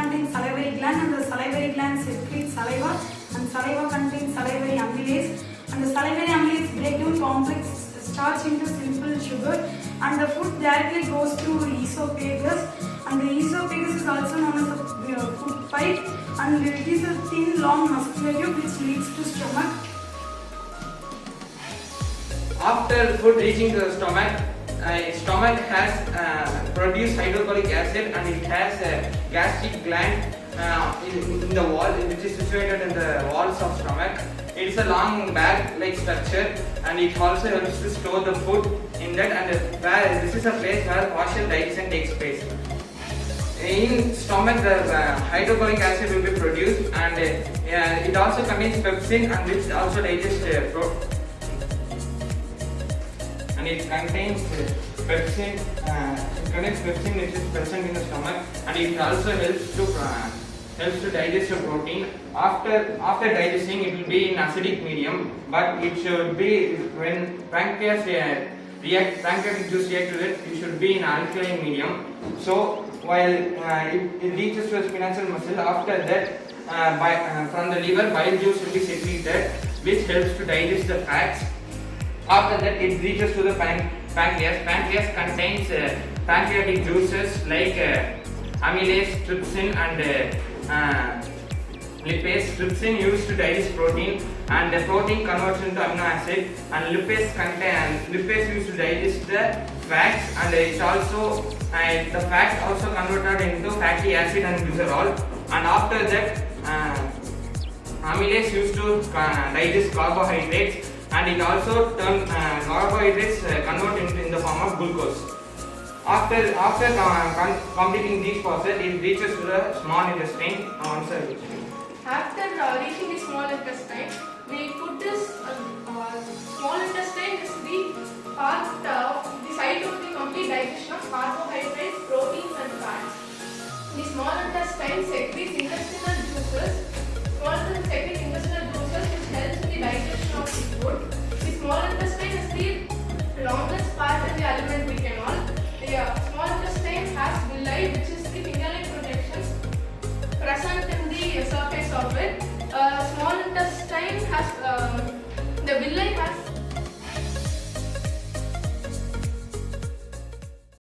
contains salivary gland, and the salivary gland secretes saliva, and saliva contains salivary amylase, and the salivary amylase break down complex starch into simple sugar, and the food directly goes through esophagus, and the esophagus is also known as the food pipe, and it is a thin long musculature which leads to stomach. After food reaching the stomach, stomach has produced hydrochloric acid, and it has a gastric gland in the wall, which is situated in the walls of stomach. It is a long bag-like structure, and it also helps to store the food in that. And this is a place where partial digestion takes place. In stomach, the hydrochloric acid will be produced, and it also contains pepsin, and which also digests and it contains pepsin. It contains pepsin which is present in the stomach, and it also helps to digest the protein. After digesting, it will be in acidic medium, but it should be when pancreas pancreatic juice react to it should be in alkaline medium. So while it reaches to the spinaceal muscle, after that from the liver bile juice will be secreted, which helps to digest the fats. After that, it reaches to the pancreas. Pancreas contains pancreatic juices like amylase, trypsin, and lipase. Trypsin used to digest protein, and the protein converts into amino acid, and lipase used to digest the fats, and it's also the fats also converted into fatty acid and glycerol. And after that, amylase used to digest carbohydrates, and it also turns carbohydrates convert into in the form of glucose. After completing this process, it reaches to the small intestine. After reaching the small intestine, we put this small intestine is the part of the site of the complete digestion of carbohydrates, proteins, and fats. The small intestine secretes intestinal juices